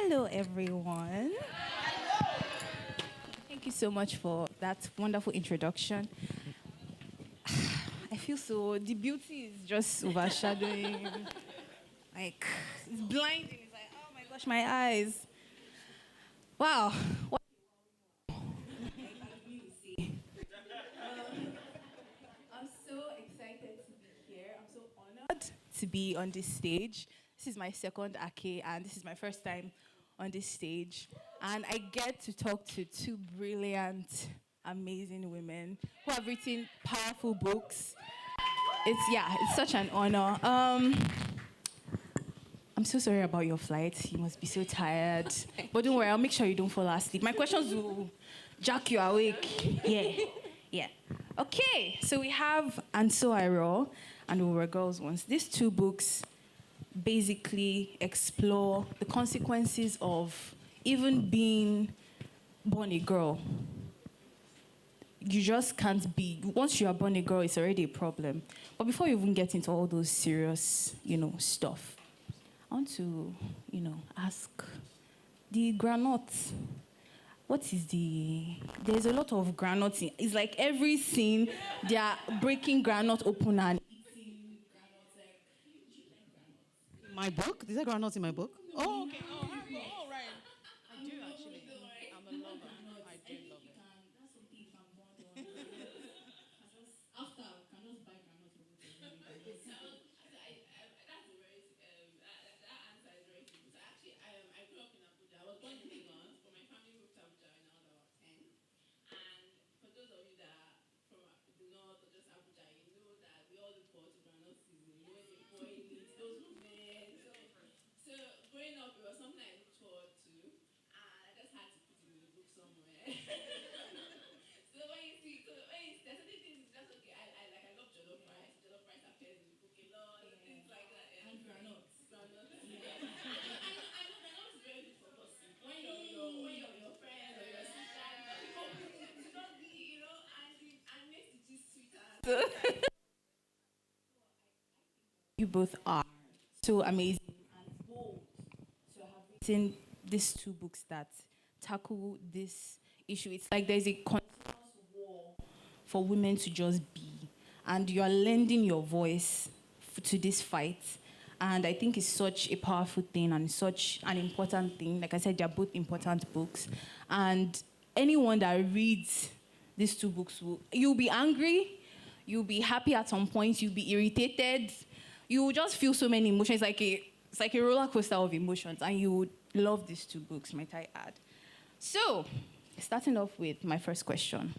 Hello, everyone. Thank you so much for that wonderful introduction. I feel so, the beauty is just overshadowing. Like, it's blinding. It's like, oh my gosh, my eyes. Wow. What I'm so excited to be here. I'm so honored to be on this stage. This is my second Ake, and this is my first time on this stage. And I get to talk to two brilliant, amazing women who have written powerful books. It's such an honor. I'm so sorry about your flight. You must be so tired. But don't worry, I'll make sure you don't fall asleep. My questions will jack you awake. Yeah. Okay, so we have And So I Raw and We Were Girls Once. These two books basically explore the consequences of even being born a girl. You just can't be. Once you are born a girl, it's already a problem. But before you even get into all those serious, stuff, I want to, ask the granite. What is there's a lot of granite. It's like every scene, they are breaking granite open and eating granite. My book? Is there groundnuts in my book? Oh, okay. Oh, right. I do actually. I'm a lover. I do love it. That's something you can bond on. After, I can just buy granite. That's a very that answer is very simple. So actually, I grew up in Abuja. I was born in Lagos, but my family moved to Abuja when I was about 10. And for those of you that are from the north or just Abuja, you know that we all look forward to granite season. You know when they boil it, those women. So growing up, it was something I looked forward to, and I just had to put it in the book somewhere. So there's certain things that's okay. I love jollof rice. Jollof rice appears in the book a lot, things like that. And granite. Yeah. I know granite is very good for gossip. When your friends or your sister, you don't be, and makes it just sweeter. You both are so amazing and bold to have written these two books that tackle this issue. It's like there's a continuous war for women to just be, and you are lending your voice to this fight. And I think it's such a powerful thing and such an important thing. Like I said, they're both important books. And anyone that reads these two books, you'll be angry, you'll be happy at some point, you'll be irritated, you will just feel so many emotions. It's like a roller coaster of emotions, and you would love these two books, might I add. So, starting off with my first question.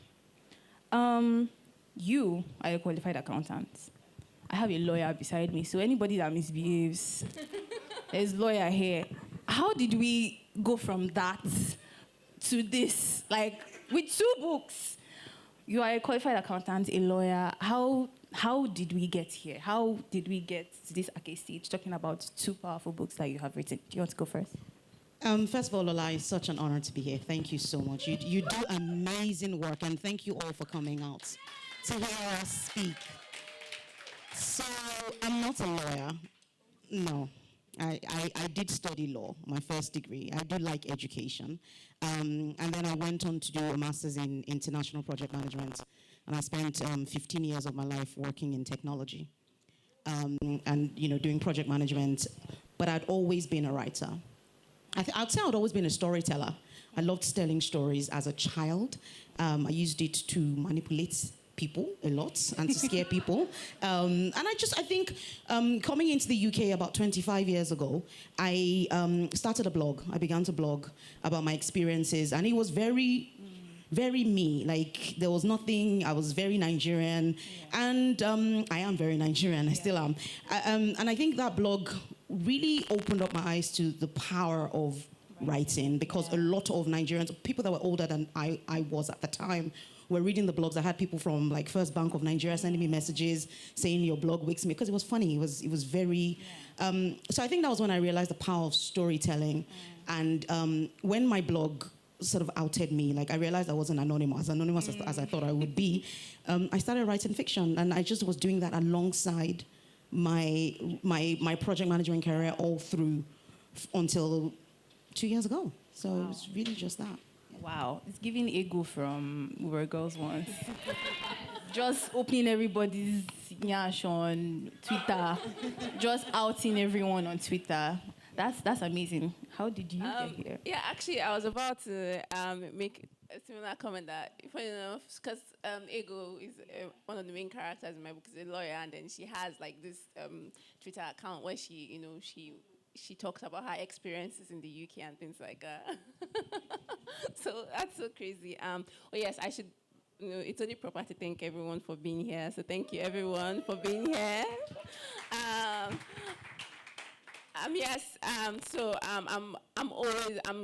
You are a qualified accountant. I have a lawyer beside me, so anybody that misbehaves, there's a lawyer here. How did we go from that to this? Like, with two books. You are a qualified accountant, a lawyer. How did we get here? How did we get to this Ake stage, talking about two powerful books that you have written? Do you want to go first? First of all, Lola, it's such an honor to be here. Thank you so much. You do amazing work, and thank you all for coming out to hear us speak. So, I'm not a lawyer. No. I did study law, my first degree. I do like education. And then I went on to do a master's in international project management. And I spent 15 years of my life working in technology and, doing project management. But I'd always been a writer. I'd say I'd always been a storyteller. I loved telling stories as a child. I used it to manipulate people a lot and to scare people. And I think coming into the UK about 25 years ago, I started a blog. I began to blog about my experiences, and it was very me. Like, there was nothing. I was very Nigerian, and I am very Nigerian. I still am. And I think that blog really opened up my eyes to the power of writing, because a lot of Nigerians, people that were older than I was at the time, were reading the blogs. I had people from like First Bank of Nigeria sending me messages saying your blog wakes me, because it was funny. It was very. So I think that was when I realized the power of storytelling, and when my blog sort of outed me, like I realized I wasn't anonymous as I thought I would be. I started writing fiction, and I just was doing that alongside my project management career all through until 2 years ago. So it's really just that. Wow, it's giving ego from We Were Girls Once. Just opening everybody's nyash on Twitter, just outing everyone on Twitter. That's amazing. How did you get here? Yeah, actually, I was about to make a similar comment that, funny enough, because Ego is one of the main characters in my book, is a lawyer, and then she has like this Twitter account where she talks about her experiences in the UK and things like that. So that's so crazy. Oh yes, I should. It's only proper to thank everyone for being here. So thank you everyone for being here. Yes. I'm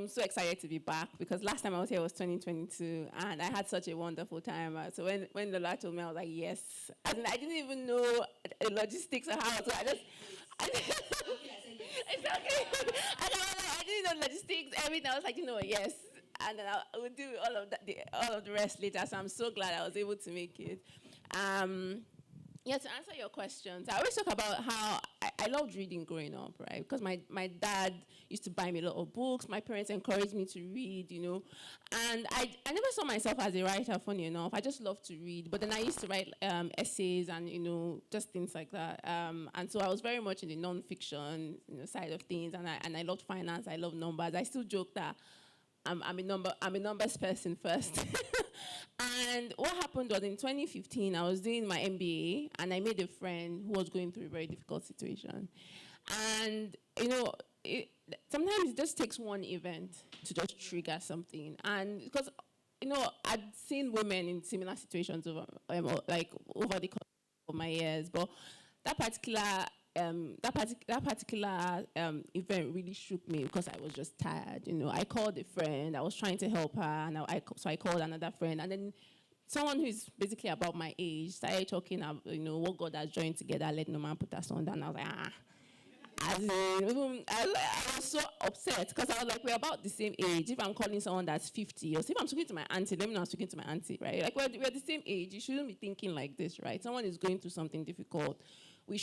so excited to be back because last time I was here was 2022, and I had such a wonderful time. So when Lola told me, I was like, yes. I didn't even know the logistics of how. So I it's okay. I didn't know logistics, everything. I was like, yes. And then I would do all of the rest later. So I'm so glad I was able to make it. Yeah, to answer your questions, I always talk about how I loved reading growing up, right? Because my dad used to buy me a lot of books. My parents encouraged me to read, And I never saw myself as a writer, funny enough. I just loved to read. But then I used to write essays and, just things like that. And so I was very much in the non-fiction side of things. And I loved finance. I loved numbers. I still joke that I'm a numbers person first. And what happened was in 2015, I was doing my MBA, and I made a friend who was going through a very difficult situation. And, sometimes it just takes one event to just trigger something. And because, I'd seen women in similar situations over the course of my years, but that particular event really shook me because I was just tired. I called a friend. I was trying to help her, and so I called another friend, and then someone who's basically about my age started talking about what God has joined together. Let no man put us under. And I was like, I was so upset because I was like, we're about the same age. If I'm calling someone that's 50, or if I'm speaking to my auntie, let me know I'm speaking to my auntie, right? Like we're the same age. You shouldn't be thinking like this, right? Someone is going through something difficult. You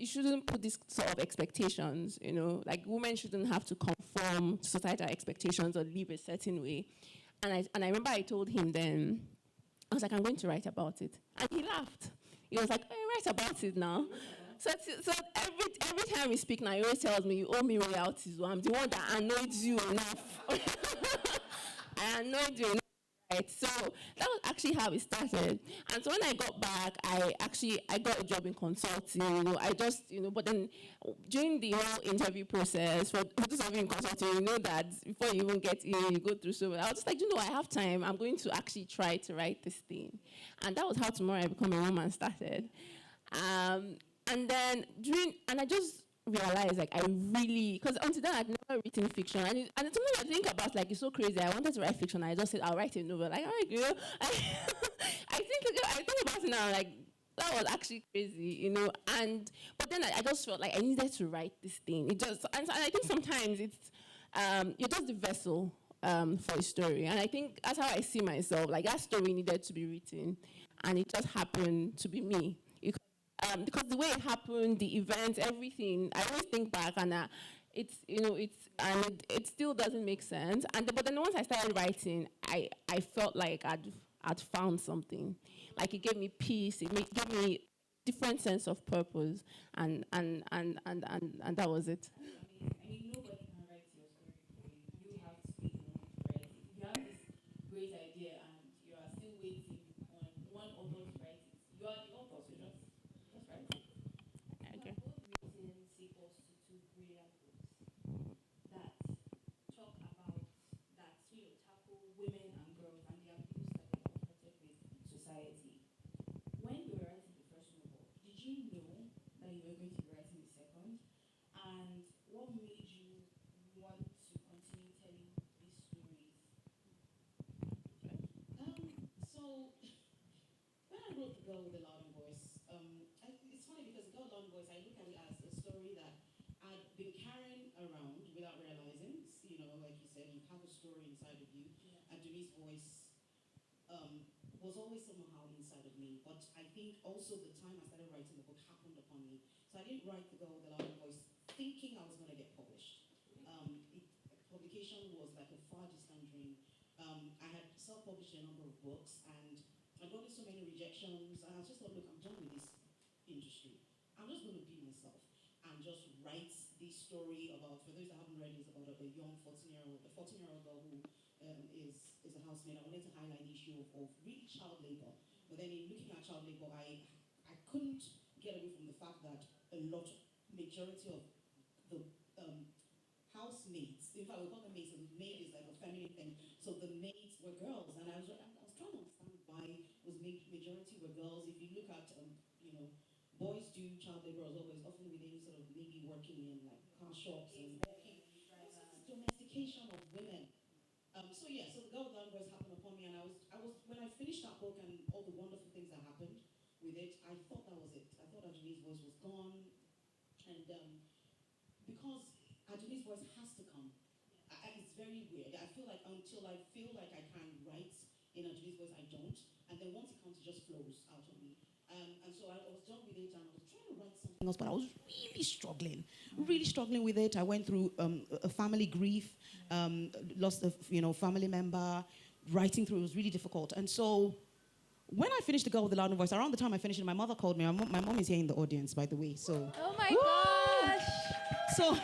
shouldn't put this sort of expectations, like women shouldn't have to conform to societal expectations or live a certain way. And I remember I told him then, I was like, I'm going to write about it. And he laughed. He was like, oh, write about it now. So every time we speak now, he always tells me, you owe me royalties. I'm the one that annoyed you enough. I annoyed you enough. Right, so that was actually how it started. And so when I got back, I got a job in consulting. But then during the whole interview process, for those of you in consulting, that before you even get in, you go through so much. I was just like, I have time. I'm going to actually try to write this thing. And that was how Tomorrow I Become a Woman started. And I just realized, like, because until then I'd never written fiction, and it's something I think about, like, it's so crazy. I wanted to write fiction, I just said I'll write a novel. Like, all right, girl. I think about it now, like, that was actually crazy, but then I just felt like I needed to write this thing. And I think sometimes it's you're just the vessel for a story, and I think that's how I see myself. Like, that story needed to be written, and it just happened to be me. Because the way it happened, the events, everything, I always think back and it still doesn't make sense. But then once I started writing, I felt like I'd found something. Like, it gave me peace. It gave me different sense of purpose, and that was it. I mean, nobody can write your story for you. You have to be the one to write it. You have this great idea, and you are still waiting on one author to write it. You are the author, so just write it. Okay. Both written sequels to two brilliant books that talk about tackle women and girls and the abuse that they're confronted with in society. When you were writing the first novel, did you know that you were going to be writing the second? And what made you want to continue telling these stories? So when I wrote The Girl with the Loud Voice, it's funny because The Girl with the Loud Voice, I look at it as a story that I'd been carrying around without realizing. Like you said, you have a story inside of you. Yeah. And Dewey's voice was always somehow inside of me. But I think also the time I started writing the book happened upon me. So I didn't write The Girl with the Loud Voice thinking I was going to get published. publication was like a far distant dream. I had self-published a number of books, and I got so many rejections, and I just thought, look, I'm done with this industry. I'm just going to be myself and just write this story about, for those that haven't read it, it's about a young 14-year-old girl who is a housemaid. I wanted to highlight the issue of really child labor. But then in looking at child labor, I couldn't get away from the fact that majority of the housemates, in fact, we call them maids, and maid is like a feminine thing. So the maids were girls, and I was trying to understand why was majority were girls. If you look at, boys do child labor as always, often within sort of maybe working in like car shops and walking. What's this domestication of women? So the Girl with Loud Voice happened upon me, and I was when I finished that book and all the wonderful things that happened with it, I thought that was it. I thought Ajane's voice was gone, and because Ajane's voice has to come. It's very weird. I feel like until I feel like I can write in Ajane's voice, I don't, and then once it comes, it just flows out of me. And so I was done with it, and I was trying to write something else, but I was really struggling with it. I went through a family grief, lost a family member. Writing through it was really difficult, and so when I finished The Girl with the Loud Voice, around the time I finished it, my mother called me. My mom is here in the audience, by the way. So. Oh my gosh! So.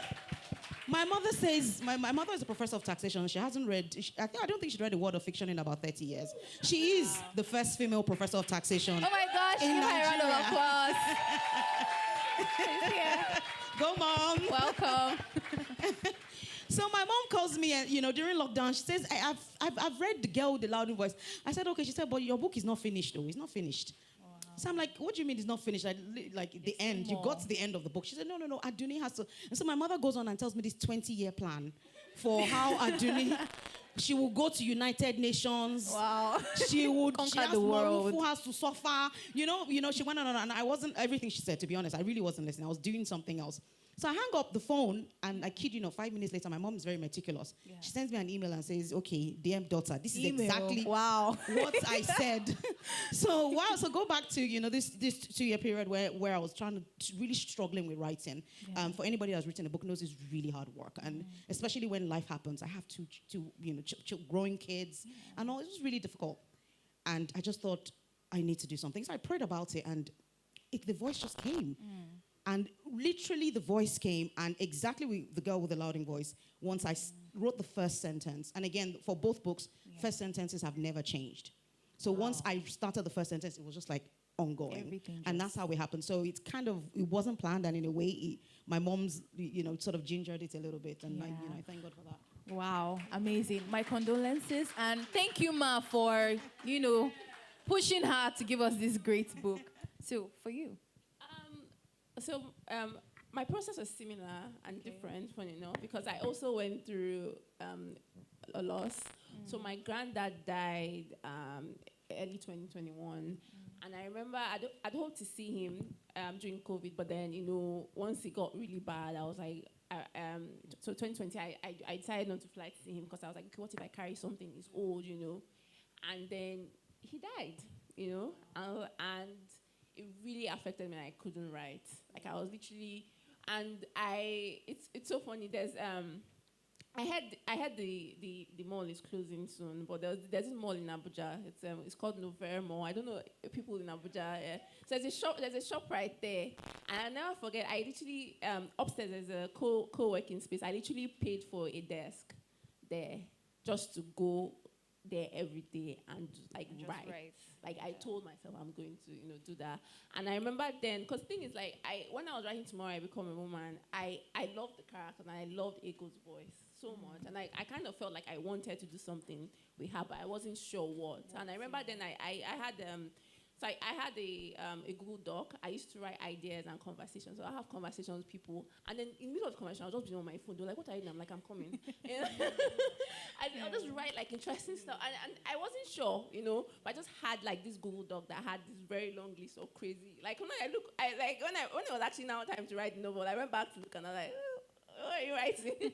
My mother says, my mother is a professor of taxation. She hasn't read, I don't think she's read a word of fiction in about 30 years. She is the first female professor of taxation. Oh my gosh, give her a round of applause. She's here. Go, Mom. Welcome. So my mom calls me, during lockdown, she says, I've read The Girl with the Loud Voice. I said, okay. She said, but your book is not finished, though. It's not finished. So I'm like, what do you mean it's not finished? Like the end, you got to the end of the book. She said, no, Aduni has to. And so my mother goes on and tells me this 20-year plan for how Aduni, she will go to United Nations. Wow. She would conquer the world. Who has to suffer. She went on and I wasn't, everything she said, to be honest, I really wasn't listening. I was doing something else. So I hang up the phone, and I kid you not, 5 minutes later, my mom is very meticulous. Yeah. She sends me an email and says, okay, dear daughter, this is exactly what I said. So go back to, this 2-year period where I was really struggling with writing. Yeah. For anybody that's written a book knows it's really hard work. And especially when life happens, I have two growing kids, and all. It was really difficult. And I just thought, I need to do something. So I prayed about it, and the voice just came. And literally the voice came, and exactly with The Girl with the Loud Voice, once I wrote the first sentence, and again, for both books, first sentences have never changed. So once I started the first sentence, it was just like ongoing. And that's how it happened. So it's it wasn't planned, and in a way, my mom's, sort of gingered it a little bit, and I thank God for that. Wow, amazing. My condolences, and thank you, Ma, for, pushing her to give us this great book. So, for you. My process was similar and different, funny enough, because I also went through a loss. So my granddad died early 2021, and I remember I'd hoped to see him during COVID, but then once it got really bad, I was like, so 2020, I decided not to fly to see him because I was like, okay, what if I carry something? He's old, and then he died, and it really affected me. I couldn't write. Like I was literally, and it's so funny. There's I had the mall is closing soon, but there's this mall in Abuja. It's called Nover Mall. I don't know people in Abuja. So there's a shop right there, and I'll never forget. I literally upstairs there's a co-working space. I literally paid for a desk there just to go there every day and write. Like I told myself I'm going to do that. And I remember then, because the thing is when I was writing Tomorrow I Become a Woman, I loved the character and I loved Ego's voice so much, and I kind of felt like I wanted to do something with her, but I wasn't sure what. And I remember then I had a Google Doc. I used to write ideas and conversations. So I have conversations with people, and then in the middle of the conversation, I'll just be on my phone. They're like, "What are you doing?" I'm like, "I'm coming." I'll just write like interesting stuff, and I wasn't sure, but I just had like this Google Doc that had this very long list of crazy. Like when it was actually now time to write the novel, I went back to look and I was like, "What are you writing?"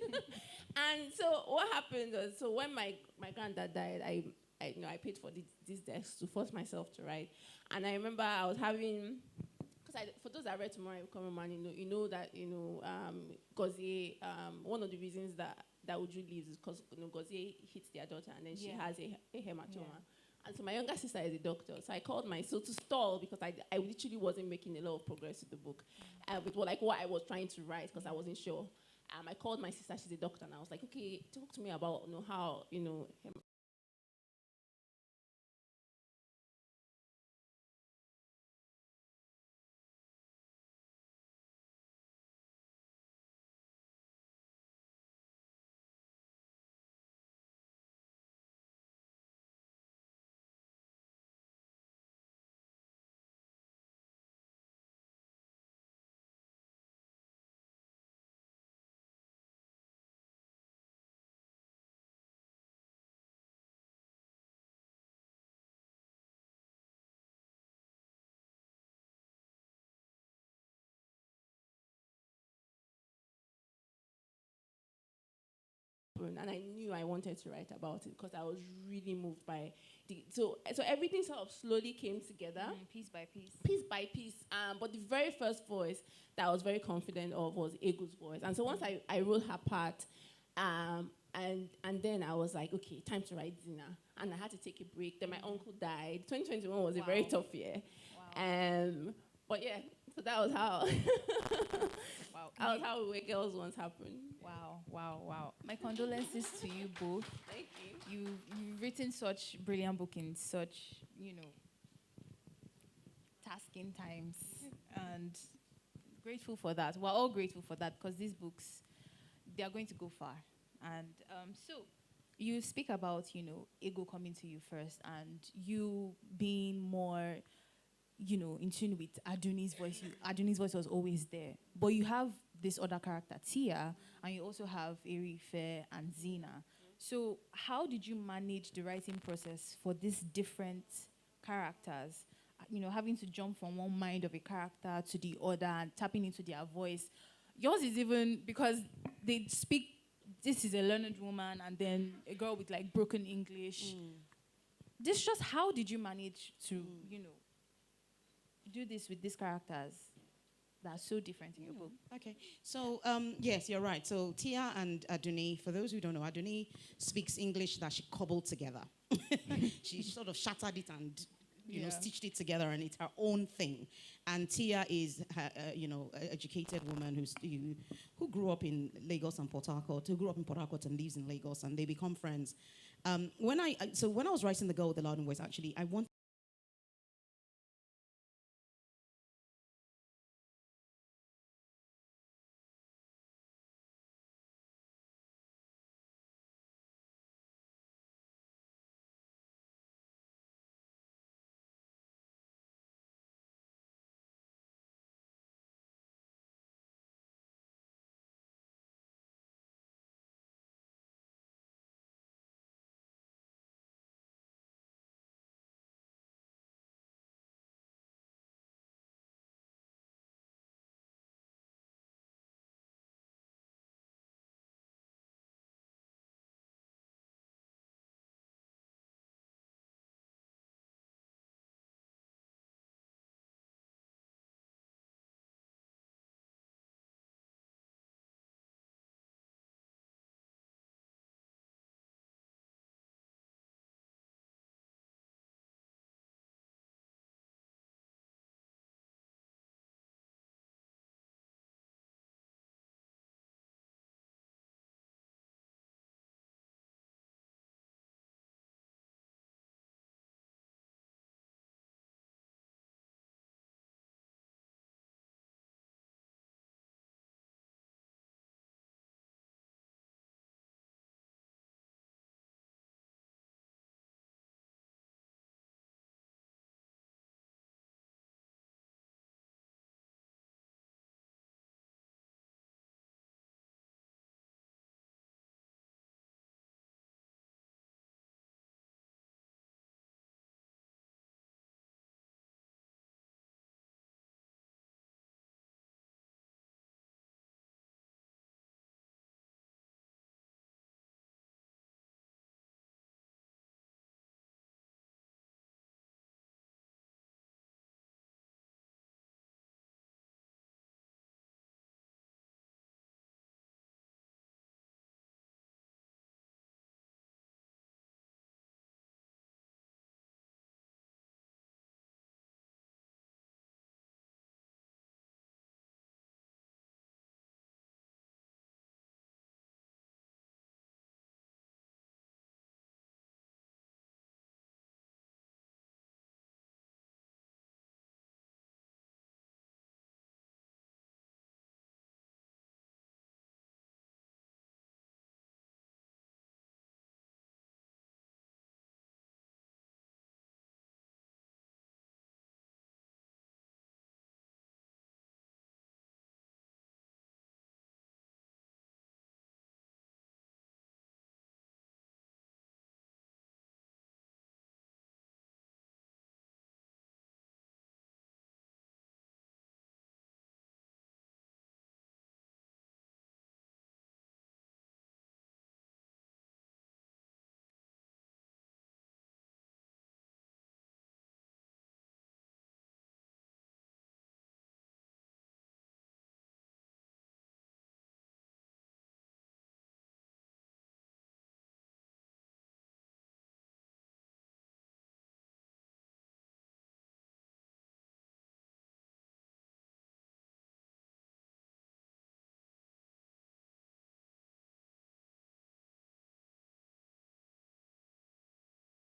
And so what happened was, so when my granddad died, I paid for this desk to force myself to write. And I remember I was having, because for those that read Tomorrow I Become a Man, that Gozie, one of the reasons that that Uju lives is because Ngozi hits their daughter and then she Yeah. has a hematoma. Yeah. And so my younger sister is a doctor. So I called my so to stall because I literally wasn't making a lot of progress with the book, with what I was trying to write because I wasn't sure. I called my sister, she's a doctor, and I was like, okay, talk to me about how and I knew I wanted to write about it because I was really moved by so everything sort of slowly came together, Piece by piece. piece by piece. But the very first voice that I was very confident of was Ego's voice, and so once I wrote her part, and then I was like, okay, time to write Zina, and I had to take a break. Then my uncle died. 2021 was a very tough year, but yeah, so that was how. Wow. That was how We Were Girls once happened. Wow. My condolences to you both. Thank you. You've written such brilliant book in such, tasking times. And grateful for that. We're all grateful for that because these books, they are going to go far. And so you speak about, ego coming to you first and you being more, in tune with Aduni's voice. Aduni's voice was always there. But you have this other character, Tia, and you also have Erife and Zina. So how did you manage the writing process for these different characters? Having to jump from one mind of a character to the other and tapping into their voice. Yours is even because they speak, this is a learned woman and then a girl with like broken English. This just, how did you manage to, do this with these characters that are so different in your book? Okay, so yes, you're right. So Tia and Aduni, for those who don't know, Aduni speaks English that she cobbled together. She sort of shattered it and stitched it together, and it's her own thing. And Tia is, educated woman who grew up in Lagos and Port Harcourt, and lives in Lagos, and they become friends. When I was writing The Girl with the Loud Voice, actually, I wanted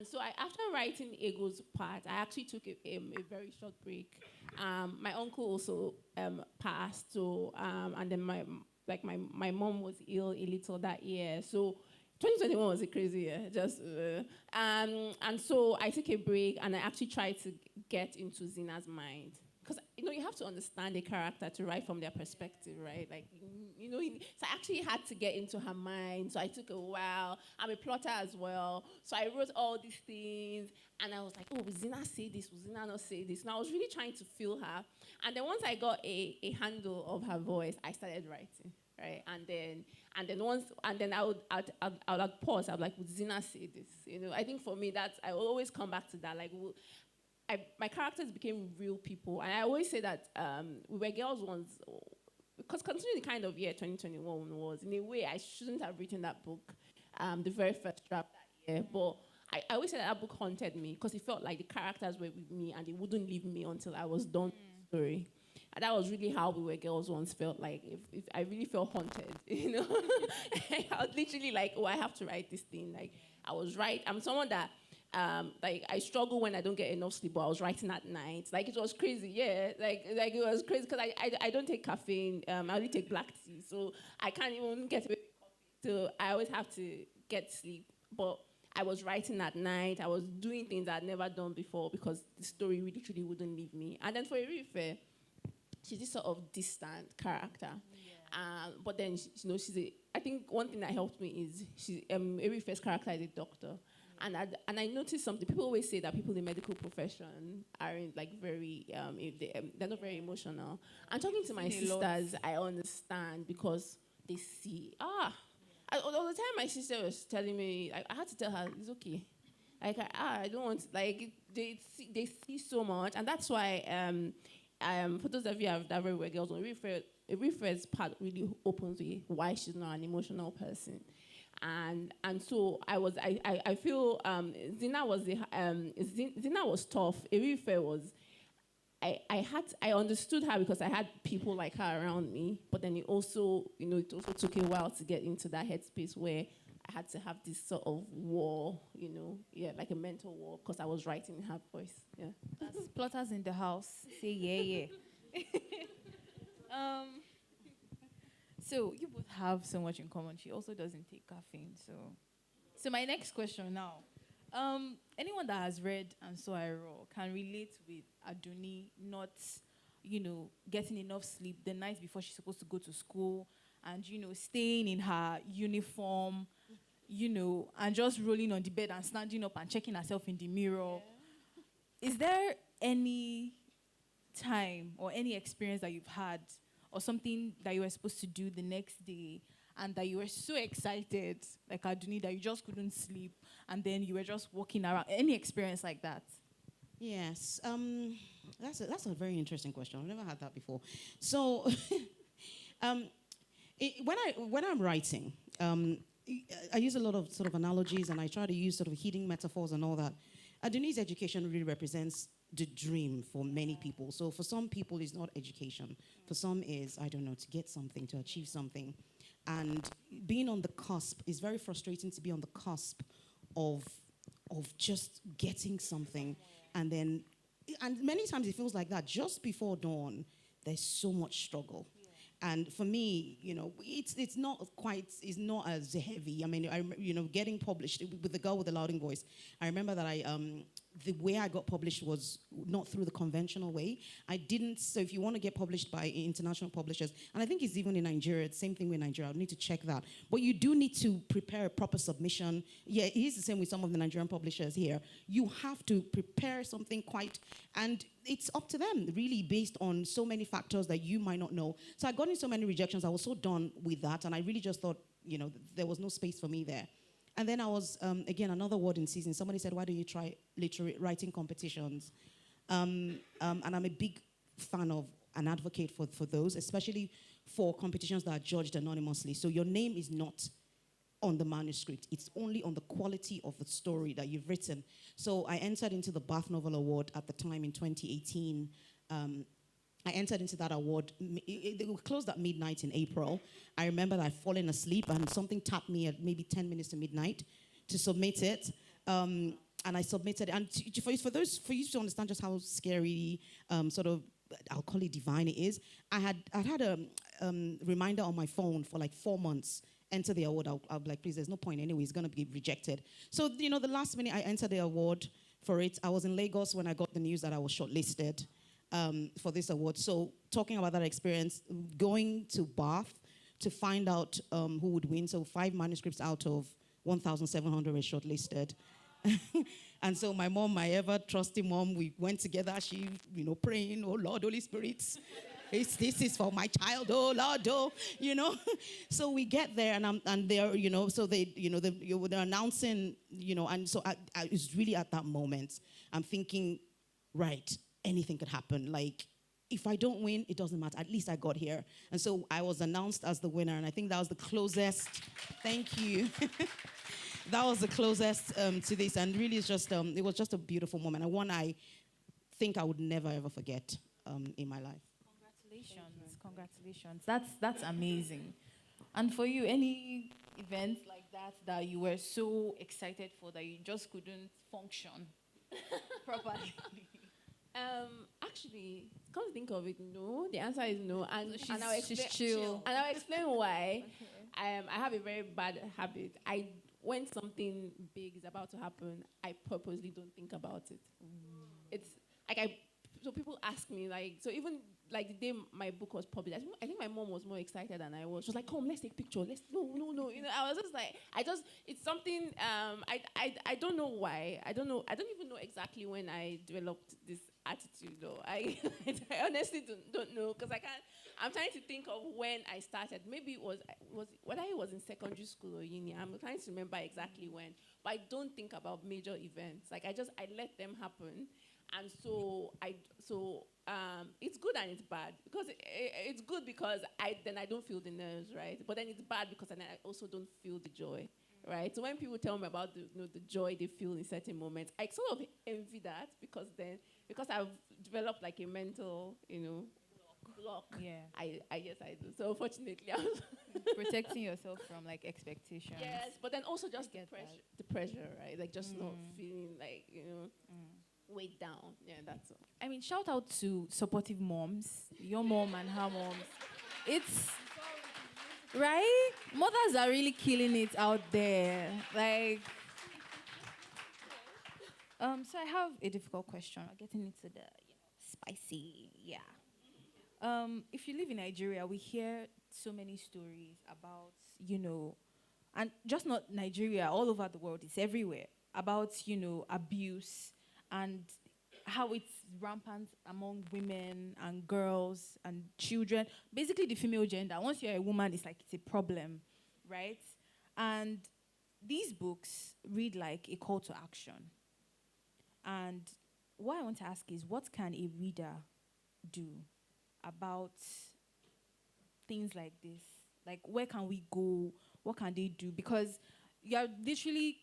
So after writing Ego's part, I actually took a very short break. My uncle also passed, so and then my mom was ill a little that year. So 2021 was a crazy year, and so I took a break and I actually tried to get into Zina's mind. Because you have to understand a character to write from their perspective, right? Like so I actually had to get into her mind. So I took a while. I'm a plotter as well, so I wrote all these things, and I was like, oh, will Zina say this? Will Zina not say this? And I was really trying to feel her. And then once I got a handle of her voice, I started writing, right? And then I would like pause. I would like, would Zina say this? I think for me I will always come back to that. Like, my characters became real people. And I always say that we were girls once, because considering the kind of year 2021 was, in a way, I shouldn't have written that book, the very first draft that year. But I always say that book haunted me, because it felt like the characters were with me and they wouldn't leave me until I was done with the story. And that was really how we were girls once felt like. If I really felt haunted, I was literally like, oh, I have to write this thing. Like, I was right. I'm someone that, like, I struggle when I don't get enough sleep, but I was writing at night. Like, it was crazy, yeah. Like it was crazy, because I don't take caffeine. I only take black tea, so I can't even get away with coffee. So I always have to get sleep. But I was writing at night. I was doing things I'd never done before, because the story really, truly wouldn't leave me. And then for Erife, she's this sort of distant character. Yeah. But then, I think one thing that helped me is Erife's character is a doctor. And I noticed something. People always say that people in the medical profession aren't like very, they're not very emotional. And talking to my sisters, I understand, because they see, all the time my sister was telling me, I had to tell her, it's okay. Like, I don't want, like, they see so much. And that's why, for those of you that very well girls, Erife's part really opens with why she's not an emotional person. And so I feel Zina was tough. Erife was, I understood her because I had people like her around me, but then it also took a while to get into that headspace where I had to have this sort of wall, like a mental wall, because I was writing in her voice. Yeah. That's plotters in the house. Say yeah. So you both have so much in common. She also doesn't take caffeine. So my next question now. Anyone that has read And So I Roar can relate with Aduni not, getting enough sleep the night before she's supposed to go to school, and, staying in her uniform, and just rolling on the bed and standing up and checking herself in the mirror. Yeah. Is there any time or any experience that you've had, or something that you were supposed to do the next day, and that you were so excited, like Aduni, that you just couldn't sleep, and then you were just walking around? Any experience like that? Yes. That's a very interesting question. I've never had that before. So, when I'm writing, I use a lot of sort of analogies, and I try to use sort of hidden metaphors and all that. Aduni's education really represents the dream for many people. So for some people, it's not education. For some is, I don't know, to get something, to achieve something. And being on the cusp is very frustrating, to be on the cusp of just getting something. And many times it feels like that. Just before dawn, there's so much struggle. And for me, it's not as heavy. I mean, getting published with The Girl with the Louding Voice, I remember that the way I got published was not through the conventional way. So if you want to get published by international publishers, and I think it's even in Nigeria, it's the same thing with Nigeria, I need to check that. But you do need to prepare a proper submission. Yeah, it is the same with some of the Nigerian publishers here. You have to prepare something and it's up to them, really, based on so many factors that you might not know. So I got in so many rejections. I was so done with that, and I really just thought, there was no space for me there. And then I was, again, another word in season. Somebody said, why don't you try literary writing competitions? And I'm a big fan of an advocate for those, especially for competitions that are judged anonymously. So your name is not on the manuscript. It's only on the quality of the story that you've written. So I entered into the Bath Novel Award at the time in 2018. I entered into that award. It closed at midnight in April. I remember that I'd fallen asleep and something tapped me at maybe 10 minutes to midnight to submit it. and I submitted. And for you to understand just how scary, sort of, I'll call it divine it is. I had a reminder on my phone for like 4 months. Enter the award. I'll be like, please, there's no point anyway. It's gonna be rejected. So the last minute I entered the award for it. I was in Lagos when I got the news that I was shortlisted for this award. So talking about that experience, going to Bath to find out who would win. So 5 manuscripts out of 1,700 were shortlisted. And so my mom, my ever trusty mom, we went together. She, praying, oh Lord, Holy Spirit, this is for my child, oh Lord, oh, So we get there, and they're, so they're announcing, and so it's really at that moment I'm thinking, right, anything could happen. Like, if I don't win, it doesn't matter. At least I got here. And so I was announced as the winner, and I think that was the closest. Thank you. That was the closest to this, and really, it was just a beautiful moment, and one I think I would never ever forget in my life. Congratulations! That's amazing. And for you, any events like that you were so excited for that you just couldn't function properly? Actually, come to think of it, no. The answer is no, and She's chill. And I'll explain why. I have a very bad habit. When something big is about to happen, I purposely don't think about it. It's like so people ask me, like, so even like the day my book was published, I think my mom was more excited than I was. She was like, come, let's take a picture. No. I was just like, it's something, I don't know why. I don't even know exactly when I developed this attitude, though. I honestly don't know, because I'm trying to think of when I started. Maybe it was whether it was in secondary school or uni. I'm trying to remember exactly when. But I don't think about major events. Like, I let them happen. And so it's good and it's bad, because it's good because I don't feel the nerves, right? But then it's bad because then I also don't feel the joy, right? So when people tell me about the joy they feel in certain moments, I sort of envy that, because I've developed like a mental, block. Yeah. Yes, I do. So fortunately, I was Protecting yourself from like expectations. yes, but then also just get the pressure, right? Like just not feeling like weighed down. Yeah, that's all. I mean, shout out to supportive moms, your mom and her moms. It's right. Mothers are really killing it out there. Like, so I have a difficult question. We're getting into the spicy. Yeah. If you live in Nigeria, we hear so many stories about, and just not Nigeria, all over the world, it's everywhere, about, abuse and how it's rampant among women and girls and children. Basically, the female gender. Once you're a woman, it's like it's a problem, right? And these books read like a call to action. And what I want to ask is, what can a reader do about things like this? Like, where can we go? What can they do? Because you're literally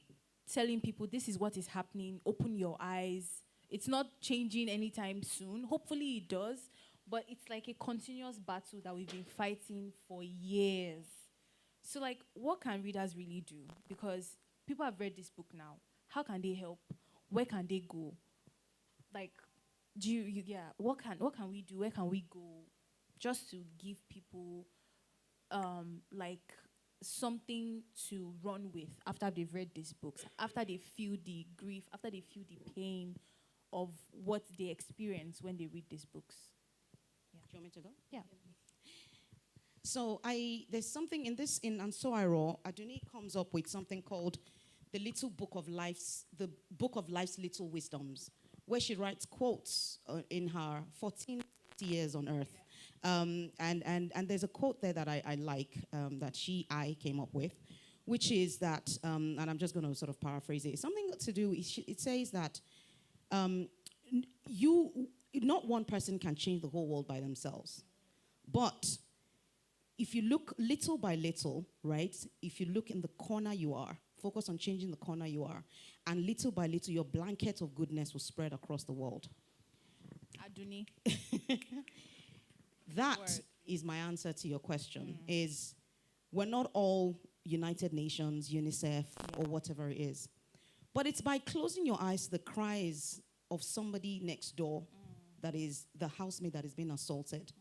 telling people this is what is happening. Open your eyes. It's not changing anytime soon. Hopefully it does. But it's like a continuous battle that we've been fighting for years. So, like, what can readers really do? Because people have read this book now. How can they help? Where can they go? Like, what can we do? Where can we go? Just to give people like something to run with after they've read these books, after they feel the grief, after they feel the pain of what they experience when they read these books. Yeah. Do you want me to go? Yeah. So there's something in and so I raw, Adonie comes up with something called the Book of Life's Little Wisdoms, where she writes quotes in her 14 years on earth. And there's a quote there that I like, that I came up with, which is that, and I'm just going to sort of paraphrase it. It's something to do, it says that not one person can change the whole world by themselves. But if you look little by little, right, if you look in the corner you are, focus on changing the corner you are, and little by little, your blanket of goodness will spread across the world. Adonie. That is my answer to your question, is we're not all United Nations, UNICEF, or whatever it is. But it's by closing your eyes to the cries of somebody next door that is the housemate that is being assaulted.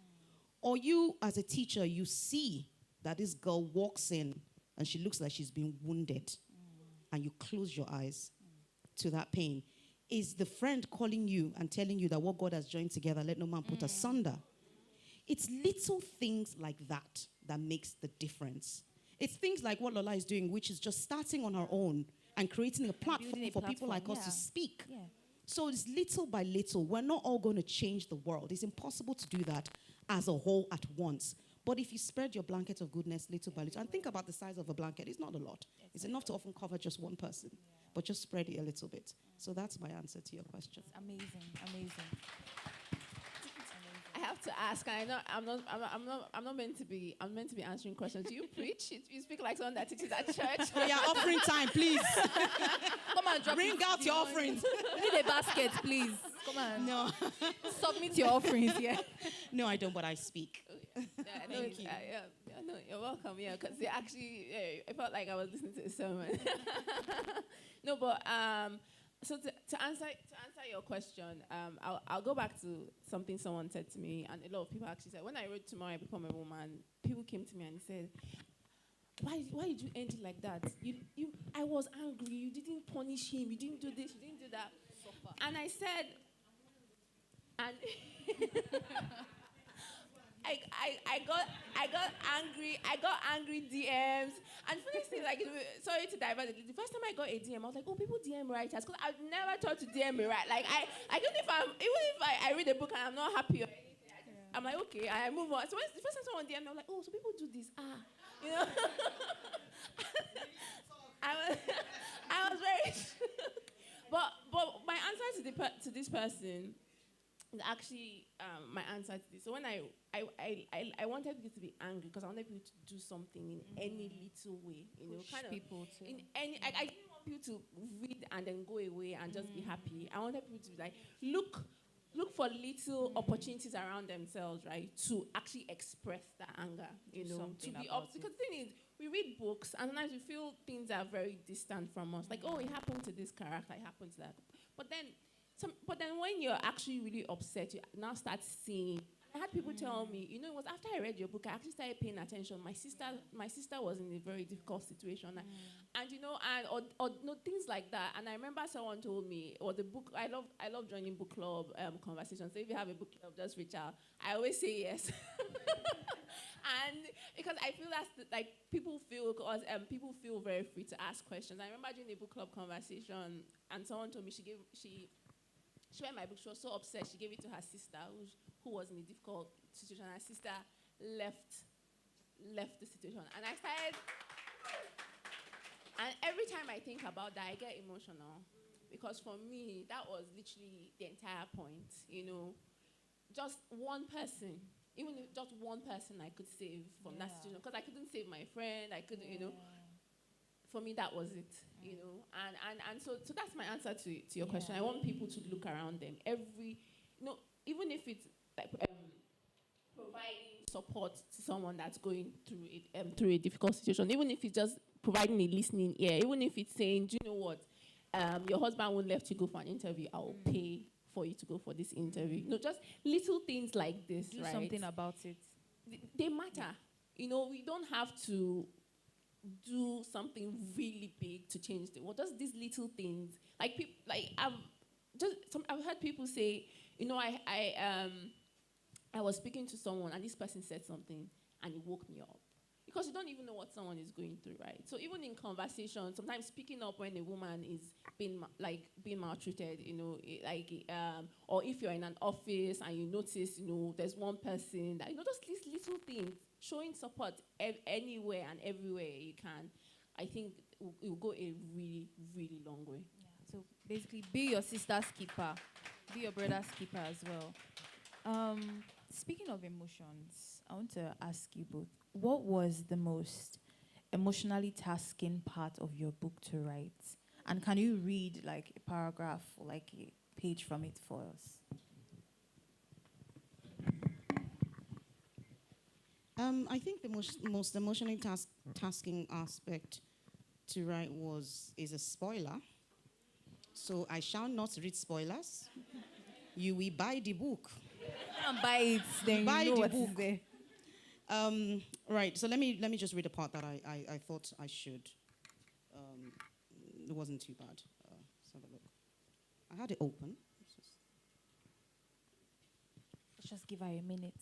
Or you, as a teacher, you see that this girl walks in and she looks like she's been wounded. And you close your eyes to that pain. Is the friend calling you and telling you that what God has joined together, let no man put asunder. It's little things like that that makes the difference. It's things like what Lola is doing, which is just starting on her own and creating a platform for people like us to speak. Yeah. So it's little by little. We're not all going to change the world. It's impossible to do that as a whole at once. But if you spread your blanket of goodness little by little, and think about the size of a blanket, it's not a lot. It's enough to often cover just one person, but just spread it a little bit. So that's my answer to your question. Amazing. I have to ask. I know I'm not meant to be. I'm meant to be answering questions. Do you preach? You speak like someone that teaches at church. Oh yeah, offering time, please. Come on, Bring out your offerings. Need a basket, please. Come on. No, Submit your offerings, yeah. no, I don't, but I speak. Yeah, no, Thank you. no, you're welcome. Yeah, because they actually, I felt like I was listening to a sermon. No, but so to answer your question, I'll go back to something someone said to me, and a lot of people actually said, when I wrote Tomorrow I Become a Woman, people came to me and said, why did you end it like that? I was angry. You didn't punish him. You didn't do this. You didn't do that. And I said, and I got angry. I got angry DMs. And funny thing, like, sorry to divert. The first time I got a DM, I was like, oh, people DM writers, because I've never thought to DM me, right? Like, even if I read a book and I'm not happy or anything, I'm like, okay, I move on. So the first time someone DM me, I was like, oh, so people do this, you know. I was very shocked. But my answer to this person is actually my answer to this. So when I wanted people to be angry because I wanted people to do something in any little way, you know, kind of people to in any. I didn't want people to read and then go away and just be happy. I wanted people to be like, look for little opportunities around themselves, right, to actually express that anger, you know, to be up. Because the thing is, we read books and sometimes we feel things are very distant from us. Like, oh, it happened to this character, it happened to that. But then when you're actually really upset, you now start seeing. I had people tell me, you know, it was after I read your book, I actually started paying attention. My sister was in a very difficult situation, and you know, or no, things like that. And I remember someone told me, or the book. I love joining book club conversations. So if you have a book club, just reach out. I always say yes. And because I feel that's like people feel very free to ask questions. I remember doing a book club conversation, and someone told me she read my book. She was so upset. She gave it to her sister, who was in a difficult situation. Her sister left the situation, and I started. And every time I think about that, I get emotional, because for me that was literally the entire point. You know, just one person. Even if just one person I could save from that situation, because I couldn't save my friend, I couldn't, you know. For me, that was it, you know. And so that's my answer to your question. I want people to look around them. Even if it's like providing support to someone that's going through a difficult situation, even if it's just providing a listening ear, even if it's saying, do you know what, your husband won't let you go for an interview, I will pay for you to go for this interview. You know, just little things like this, do right? something about it. They matter. You know, we don't have to do something really big to change the world. Just these little things. Like people, like I've heard people say, you know, I was speaking to someone and this person said something and it woke me up. Because you don't even know what someone is going through, right? So even in conversation, sometimes speaking up when a woman is being maltreated, you know, or if you're in an office and you notice, you know, there's one person that, you know, just these little things, showing support anywhere and everywhere you can, I think it will go a really, really long way. Yeah. So basically, be your sister's keeper, be your brother's keeper as well. Speaking of emotions, I want to ask you both, what was the most emotionally tasking part of your book to write? And can you read like a paragraph or like a page from it for us? I think the most emotionally tasking aspect to write is a spoiler, So I shall not read spoilers. You will buy the book. And buy it, then Buy you know the what is book. there. Right, so let me just read a part that I thought I should. It wasn't too bad. Let's have a look. I had it open. Let's just give her a minute.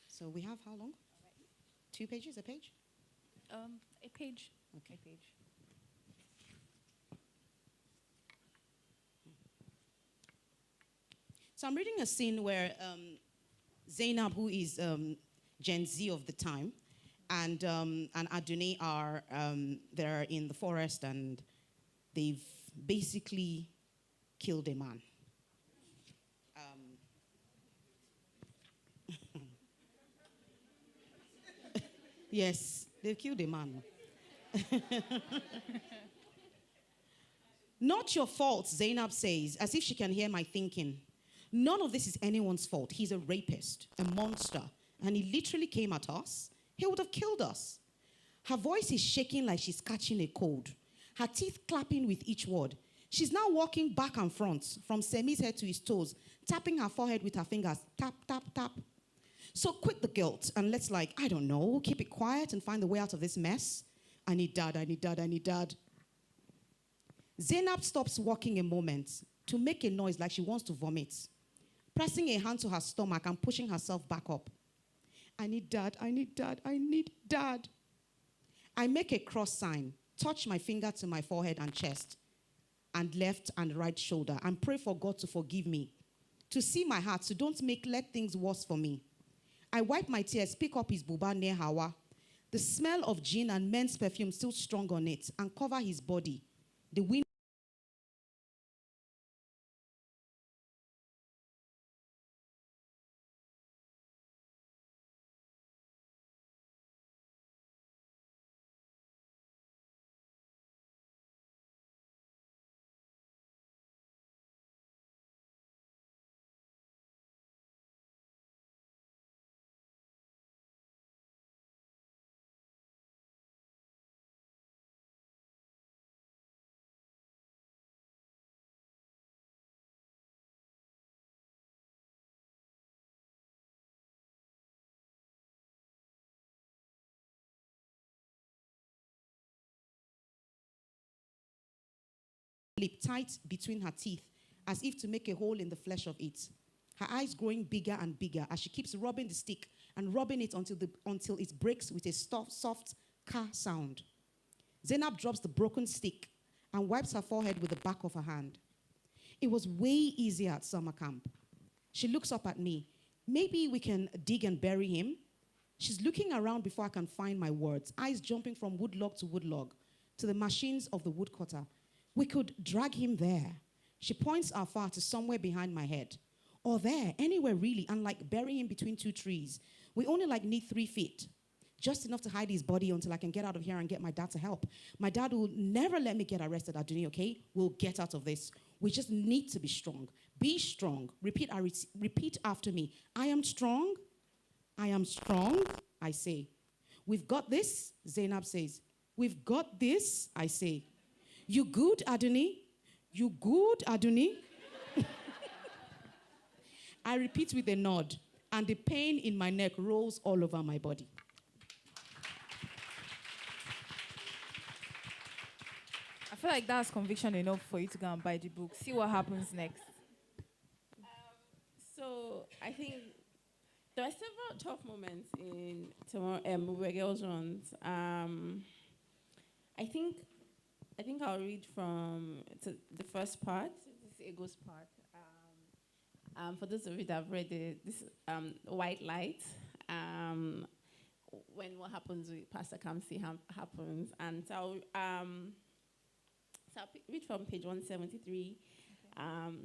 So we have how long? 2 pages, a page? A page. Okay. A page. So I'm reading a scene where Zainab, who is Gen Z of the time, and Adonie are they're in the forest and they've basically killed a man. Yes, they've killed a man. Not your fault, Zainab says, as if she can hear my thinking. None of this is anyone's fault. He's a rapist, a monster, and he literally came at us. He would have killed us. Her voice is shaking like she's catching a cold, her teeth clapping with each word. She's now walking back and front, from Semi's head to his toes, tapping her forehead with her fingers. Tap, tap, tap. So quit the guilt and let's, I don't know, keep it quiet and find the way out of this mess. I need dad, I need dad, I need dad. Zainab stops walking a moment to make a noise like she wants to vomit, pressing a hand to her stomach and pushing herself back up. I need dad, I need dad, I need dad. I make a cross sign, touch my finger to my forehead and chest, and left and right shoulder, and pray for God to forgive me, to see my heart, so don't let things worse for me. I wipe my tears, pick up his buba near Hawa, the smell of gin and men's perfume still strong on it, and cover his body. The wind lip tight between her teeth, as if to make a hole in the flesh of it. Her eyes growing bigger and bigger as she keeps rubbing the stick and rubbing it until it breaks with a soft ka sound. Zainab drops the broken stick and wipes her forehead with the back of her hand. It was way easier at summer camp. She looks up at me. Maybe we can dig and bury him? She's looking around before I can find my words, eyes jumping from woodlog to woodlog to the machines of the woodcutter. We could drag him there. She points afar to somewhere behind my head. Or there, anywhere really, and bury him between 2 trees. We only need 3 feet. Just enough to hide his body until I can get out of here and get my dad to help. My dad will never let me get arrested, Adonie, okay? We'll get out of this. We just need to be strong. Be strong. Repeat after me. I am strong. I am strong, I say. We've got this, Zainab says. We've got this, I say. You good, Adonie? You good, Adonie? I repeat with a nod, and the pain in my neck rolls all over my body. I feel like that's conviction enough for you to go and buy the book. See what happens next. So I think there are several tough moments in Where Girls Runs. I think I'll read from the first part. This is Ego's part. For those of you that have read this White Light, when what happens with Pastor Kamsi happens, and so I'll read from page 173. Okay.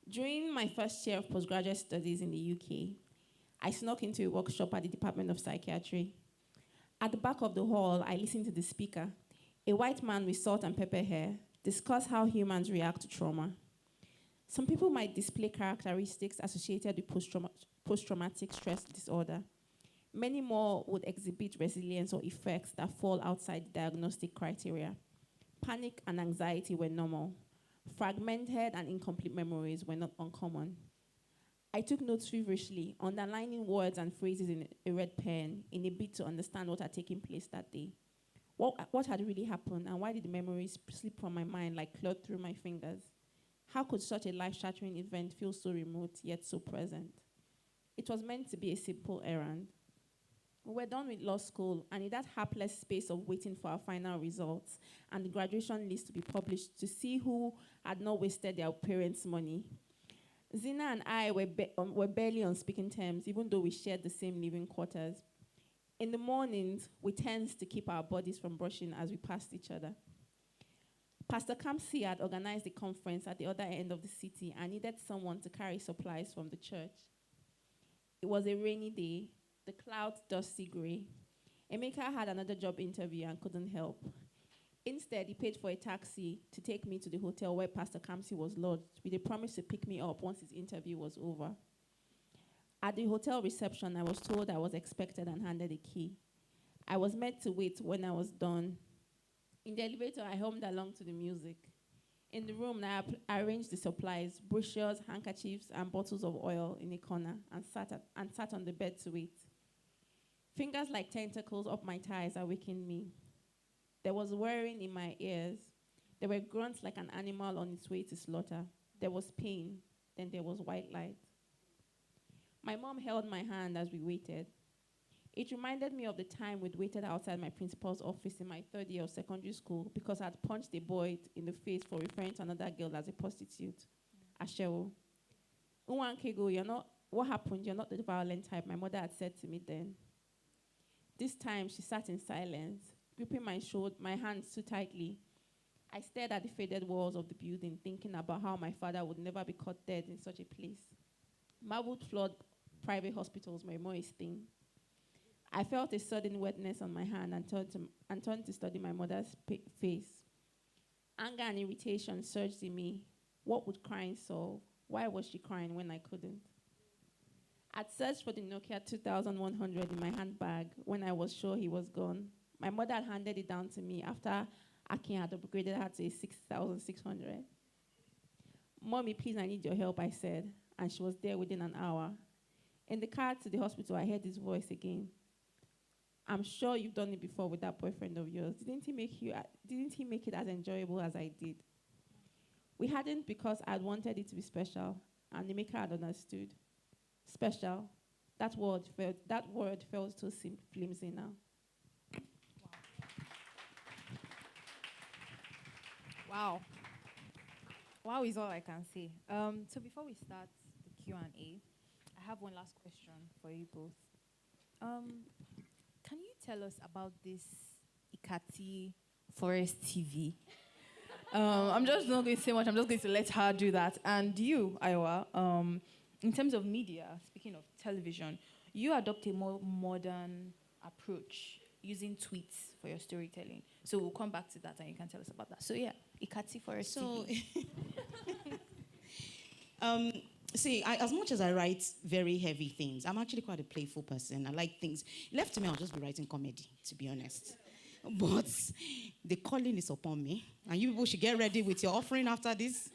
During my first year of postgraduate studies in the UK, I snuck into a workshop at the Department of Psychiatry. At the back of the hall, I listened to the speaker, a white man with salt and pepper hair, discuss how humans react to trauma. Some people might display characteristics associated with post-traumatic stress disorder. Many more would exhibit resilience or effects that fall outside the diagnostic criteria. Panic and anxiety were normal. Fragmented and incomplete memories were not uncommon. I took notes feverishly, underlining words and phrases in a red pen in a bid to understand what had taken place that day. What had really happened, and why did the memories slip from my mind like cloth through my fingers? How could such a life-shattering event feel so remote, yet so present? It was meant to be a simple errand. We were done with law school, and in that hapless space of waiting for our final results and the graduation list to be published to see who had not wasted their parents' money, Zina and I were barely on speaking terms, even though we shared the same living quarters. In the mornings, we tensed to keep our bodies from brushing as we passed each other. Pastor Kamsi had organized a conference at the other end of the city and needed someone to carry supplies from the church. It was a rainy day, the clouds dusty gray. Emeka had another job interview and couldn't help. Instead, he paid for a taxi to take me to the hotel where Pastor Kamsi was lodged with a promise to pick me up once his interview was over. At the hotel reception, I was told I was expected and handed a key. I was meant to wait when I was done. In the elevator, I hummed along to the music. In the room, I arranged the supplies, brochures, handkerchiefs, and bottles of oil in a corner and sat on the bed to wait. Fingers like tentacles up my thighs awakened me. There was whirring in my ears. There were grunts like an animal on its way to slaughter. There was pain. Then there was white light. My mom held my hand as we waited. It reminded me of the time we'd waited outside my principal's office in my third year of secondary school because I'd punched a boy in the face for referring to another girl as a prostitute. Ashewo. Unwankego, what happened? You're not the violent type, my mother had said to me then. This time, she sat in silence, gripping my hands too tightly. I stared at the faded walls of the building, thinking about how my father would never be caught dead in such a place. Marble-floored private hospitals were more his thing. I felt a sudden wetness on my hand and turned to study my mother's face. Anger and irritation surged in me. What would crying solve? Why was she crying when I couldn't? I'd searched for the Nokia 2100 in my handbag when I was sure he was gone. My mother had handed it down to me after Akin had upgraded her to a 6600. Mommy, please, I need your help, I said, and she was there within an hour. In the car to the hospital, I heard his voice again. I'm sure you've done it before with that boyfriend of yours. Didn't he make it as enjoyable as I did? We hadn't because I'd wanted it to be special, and Emeka had understood. Special. That word felt so flimsy now. Wow. Wow is all I can say. So before we start the Q&A, I have one last question for you both. Can you tell us about this Ikati Forest TV? I'm just not going to say much. I'm just going to let her do that. And you, Aiwa, in terms of media, speaking of television, you adopt a more modern approach using tweets for your storytelling. So we'll come back to that and you can tell us about that. So yeah, Ikati Forest TV. See, as much as I write very heavy things, I'm actually quite a playful person. I like things. Left to me, I'll just be writing comedy, to be honest. But the calling is upon me. And you people should get ready with your offering after this.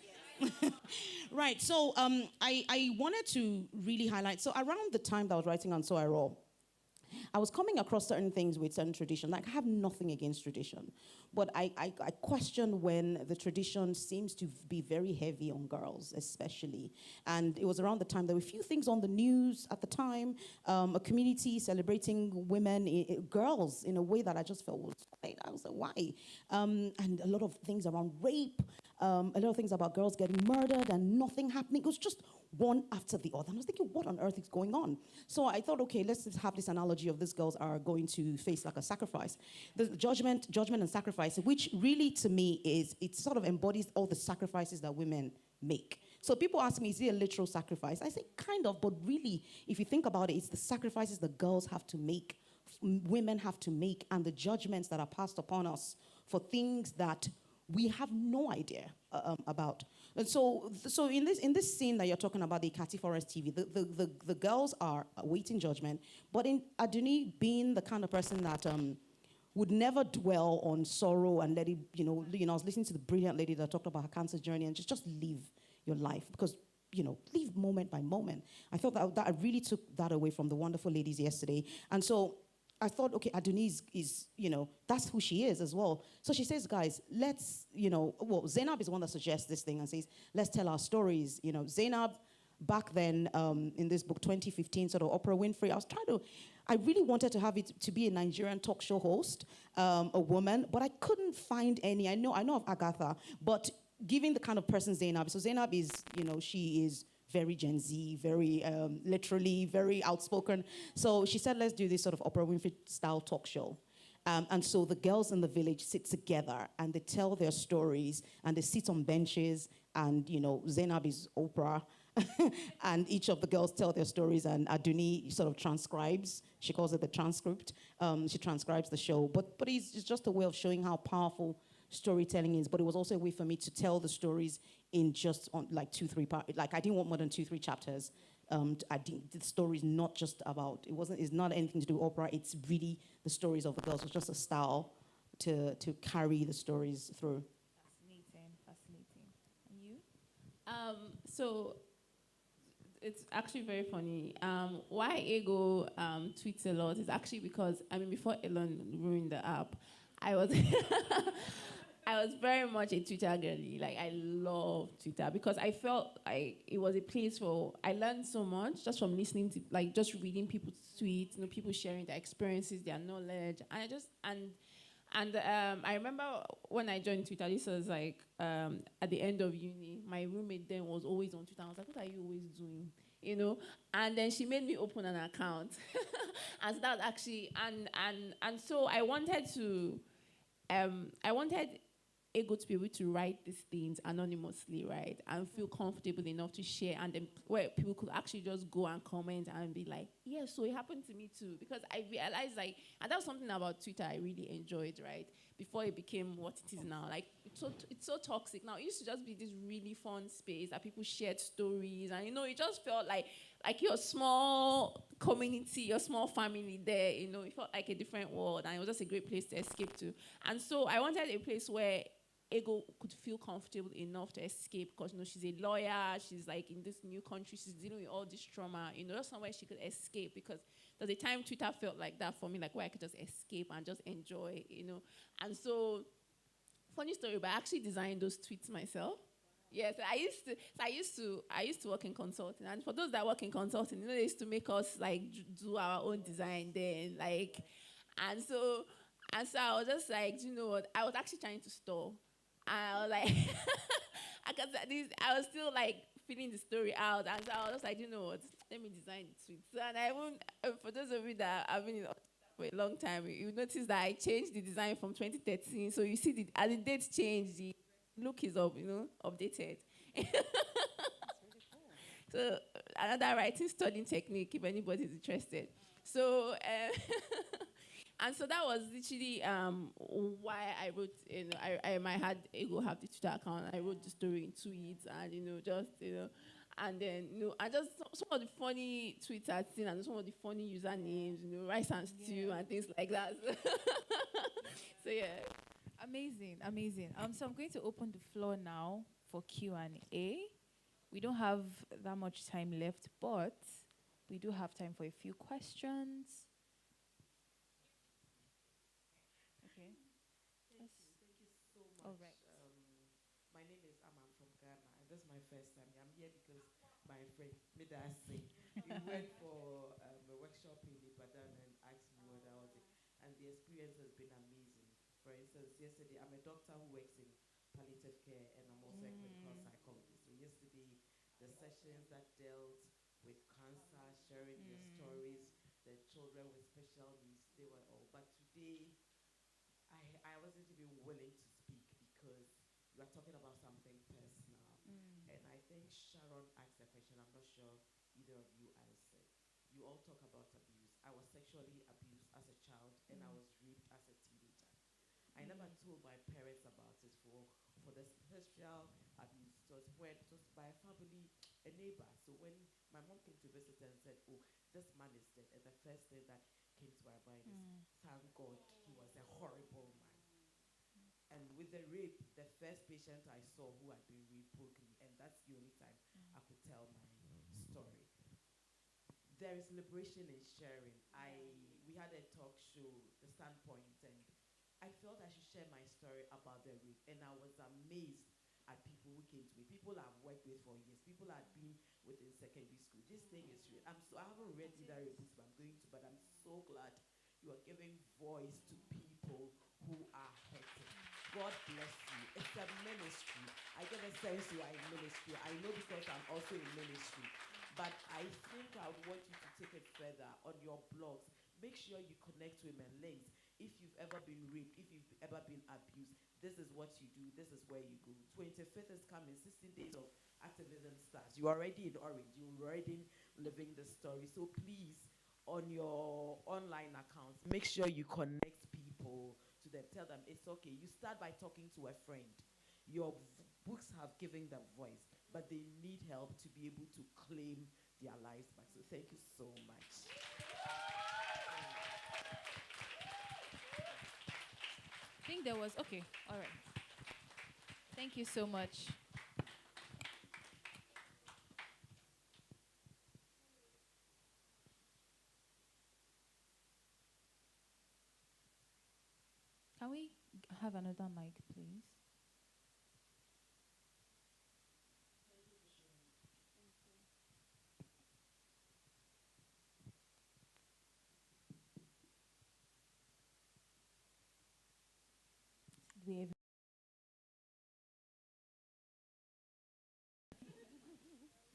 Right, so I wanted to really highlight. So around the time that I was writing on So I Raw, I was coming across certain things with certain tradition. Like, I have nothing against tradition, but I question when the tradition seems to be very heavy on girls, especially. And it was around the time there were a few things on the news at the time, a community celebrating women, girls, in a way that I just felt was like, I was like, why? And a lot of things around rape, a lot of things about girls getting murdered and nothing happening. It was just one after the other. And I was thinking, what on earth is going on? So I thought, okay, let's just have this analogy of these girls are going to face like a sacrifice. The judgment and sacrifice, which really to me it sort of embodies all the sacrifices that women make. So people ask me, is it a literal sacrifice? I say kind of, but really, if you think about it, it's the sacrifices that girls have to make, women have to make, and the judgments that are passed upon us for things that we have no idea about. And so in this scene that you're talking about, the Kati Forest TV, the girls are awaiting judgment, but in Aduni being the kind of person that would never dwell on sorrow and let it, I was listening to the brilliant lady that talked about her cancer journey and just live your life because, live moment by moment. I thought that I really took that away from the wonderful ladies yesterday. And so I thought, okay, Aduni is, that's who she is as well. So she says, guys, let's, Zainab is the one that suggests this thing and says, let's tell our stories. Zainab, back then in this book, 2015, sort of Oprah Winfrey, I really wanted to have it to be a Nigerian talk show host, a woman, but I couldn't find any. I know of Agatha, but given the kind of person Zainab, so Zainab is, she is very Gen Z, very literally, very outspoken. So she said, let's do this sort of Oprah Winfrey style talk show. And so the girls in the village sit together and they tell their stories and they sit on benches and, Zainab is Oprah and each of the girls tell their stories and Aduni sort of transcribes. She calls it the transcript. She transcribes the show. But it's just a way of showing how powerful storytelling is, but it was also a way for me to tell the stories in just on like 2-3 parts. Like I didn't want more than 2-3 chapters. The story is not just about, it's not anything to do with opera, it's really the stories of the girls. It's just a style to carry the stories through. Fascinating. And you? So it's actually very funny. Why Ego tweets a lot is actually because, before Elon ruined the app, I was I was very much a Twitter girly. Like, I love Twitter because I felt like it was a place where I learned so much just from listening to, like, just reading people's tweets, people sharing their experiences, their knowledge. And I remember when I joined Twitter, this was like at the end of uni. My roommate then was always on Twitter. I was like, what are you always doing? And then she made me open an account. And so that was actually, and so I wanted Ego to be able to write these things anonymously, right? And feel comfortable enough to share, and then where people could actually just go and comment and be like, yeah, so it happened to me too. Because I realized, like, and that was something about Twitter I really enjoyed, right? Before it became what it is now. Like, it's so toxic. Now, it used to just be this really fun space that people shared stories, and, it just felt like your small community, your small family there, it felt like a different world, and it was just a great place to escape to. And so I wanted a place where Ego could feel comfortable enough to escape because, she's a lawyer, she's like in this new country, she's dealing with all this trauma, just somewhere she could escape, because there's a time Twitter felt like that for me, like where I could just escape and just enjoy, And so, funny story, but I actually designed those tweets myself. Yes, I used to work in consulting, and for those that work in consulting, they used to make us like do our own design then, like, and so I was just like, do you know what? I was actually trying to stall. I was like, I was still like feeling the story out, and so I was just like, you know what? Let me design the tweet. So, and I won't. For those of you that have been in for a long time, you notice that I changed the design from 2013. So you see, as the date changed, the look is up, updated. That's really cool. So another writing studying technique, if anybody's interested. So. And so that was literally why I wrote, I had Ego have the Twitter account. I wrote the story in tweets and, and then, and just some of the funny tweets I'd seen and some of the funny usernames, rice and stew and things like that. So, yeah. Amazing. So I'm going to open the floor now for Q&A. We don't have that much time left, but we do have time for a few questions. All right. My name is Ama from Ghana, and this is my first time. I'm here because my friend Midasi, he went for a workshop in Ibadan and asked me what I was, and the experience has been amazing. For instance, yesterday, I'm a doctor who works in palliative care, and I'm also a clinical psychologist. So yesterday, the sessions that dealt with cancer, sharing their stories, the children with special needs, they were all. But today, I wasn't even willing to speak because you are talking about something personal. And I think Sharon asked a question, I'm not sure either of you answered. You all talk about abuse. I was sexually abused as a child and I was raped as a teenager. I never told my parents about it for for the sexual abuse was when it was by a family, a neighbor. So when my mom came to visit and said, "Oh, this man is dead," and the first thing that came to our mind is, "Thank God, he was a horrible man." And with the rape, the first patient I saw who had been raped broke me, and that's the only time I could tell my story. There is liberation in sharing. We had a talk show, The Standpoint, and I felt I should share my story about the rape, and I was amazed at people who came to me. People I've worked with for years, people I've been with in secondary school. This thing is real. I haven't read either books, but I'm going to. But I'm so glad you are giving voice to people who are hurting. God bless you. It's a ministry. I get a sense you are in ministry. I know because I'm also in ministry. But I think I would want you to take it further on your blogs. Make sure you connect women links. If you've ever been raped, if you've ever been abused, this is what you do. This is where you go. 25th is coming. 16 days of activism starts. You're already in Orange. You're already living the story. So please, on your online accounts, make sure you connect people to them. Tell them it's okay. You start by talking to a friend. Your books have given them voice, but they need help to be able to claim their lives back. So thank you so much. I think there was, okay, all right. Thank you so much. Can we have another mic, please? We have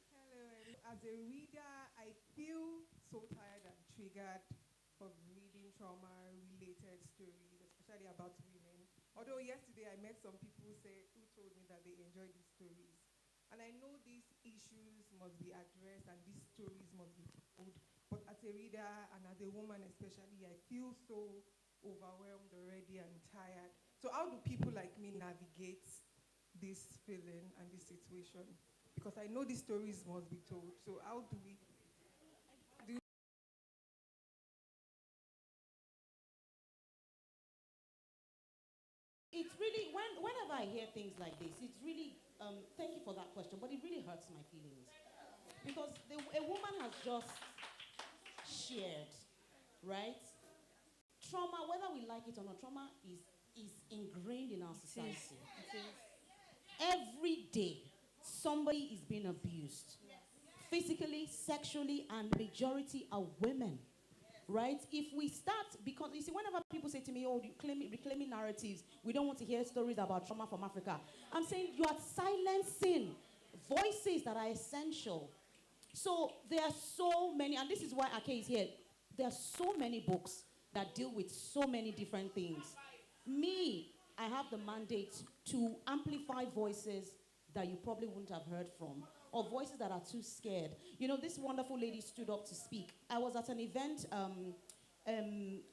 Hello, as a reader, I feel so tired and triggered of reading trauma-related stories, especially about women. Although yesterday I met some people who told me that they enjoy these stories. And I know these issues must be addressed and these stories must be told. But as a reader and as a woman especially, I feel so overwhelmed already and tired. So how do people like me navigate this feeling and this situation? Because I know these stories must be told. So how do we do? It's really, whenever I hear things like this, it's really, thank you for that question, but it really hurts my feelings. Because a woman has just shared, right? Trauma, whether we like it or not, trauma is ingrained in our society. Every day, somebody is being abused. Physically, sexually, and majority are women. Right? If we start, because you see, whenever people say to me, "Oh, reclaiming narratives, we don't want to hear stories about trauma from Africa," I'm saying you are silencing voices that are essential. So there are so many, and this is why Ake is here. There are so many books that deal with so many different things. Me, I have the mandate to amplify voices that you probably wouldn't have heard from, or voices that are too scared. You know, this wonderful lady stood up to speak. I was at an event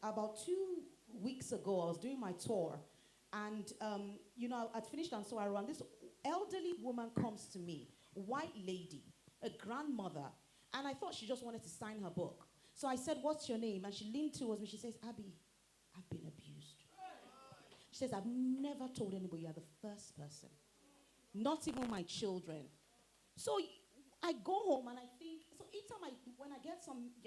about 2 weeks ago. I was doing my tour, and you know, I'd finished and so I ran. This elderly woman comes to me, white lady, a grandmother, and I thought she just wanted to sign her book. So I said, "What's your name?" And she leaned towards me. She says, "Abi, I've been abused." She says, "I've never told anybody. You're the first person. Not even my children." So I go home and I think, so each time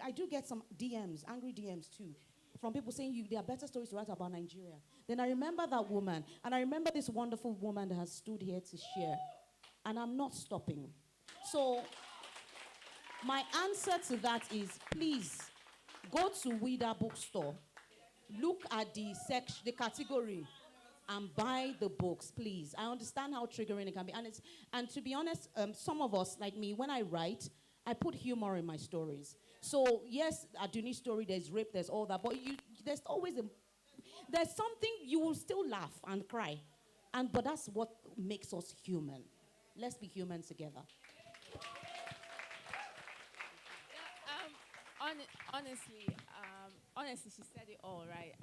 I do get some DMs, angry DMs too, from people saying there are better stories to write about Nigeria. Then I remember that woman, and I remember this wonderful woman that has stood here to share, and I'm not stopping. So my answer to that is, please go to Wida bookstore, look at the category, and buy the books, please. I understand how triggering it can be. And to be honest, some of us, like me, when I write, I put humor in my stories. So yes, Aduni's story, there's rape, there's all that, but there's always there's something you will still laugh and cry. But that's what makes us human. Let's be human together. Honestly, honestly, she said it all, right?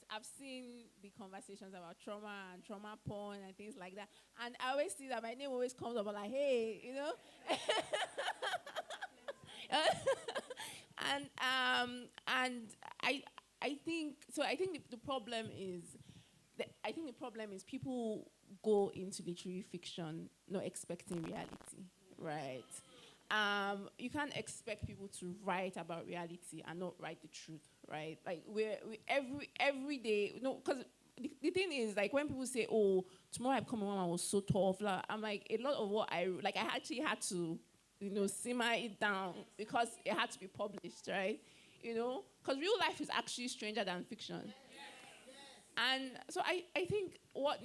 I've seen the conversations about trauma and trauma porn and things like that, and I always see that my name always comes up, like, hey, you know. And I think so. I think the problem is people go into literary fiction not expecting reality, right? You can't expect people to write about reality and not write the truth, right? Like we every day, because the thing is, like, when people say, "Oh, tomorrow I become a woman," was so tough. Like, I'm like, a lot of what I actually had to, simmer it down because it had to be published, right? Because real life is actually stranger than fiction. And so I think what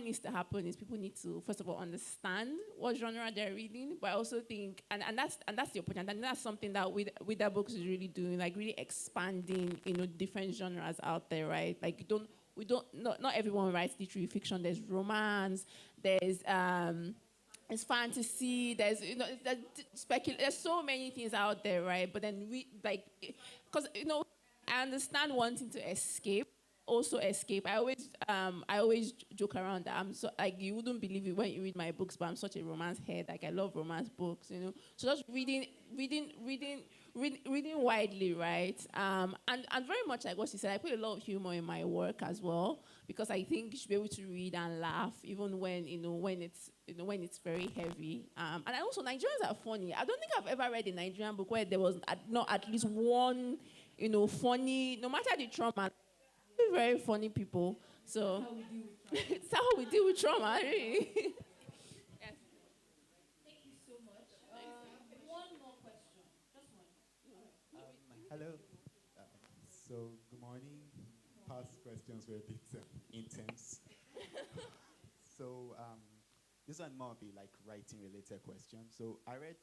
needs to happen is people need to first of all understand what genre they're reading, but I also think and that's the opinion, and that's something that with that books is really doing, like really expanding, different genres out there, right? Like not everyone writes literary fiction. There's romance, there's fantasy, there's so many things out there, right? But then because I understand wanting to escape, also escape. I always joke around that I'm so, like, you wouldn't believe it when you read my books, but I'm such a romance head. Like, I love romance books, So just reading widely, right? And very much like what she said, I put a lot of humor in my work as well, because I think you should be able to read and laugh even when when it's very heavy. And also, Nigerians are funny. I don't think I've ever read a Nigerian book where there was not at least one, funny, no matter the trauma. Very funny people. So it's how we deal with trauma, really. Yes. Thank you so much. One more question. Just one. Hello. So, good morning. Past questions were a bit intense. So, this one might be like writing related question. So, I read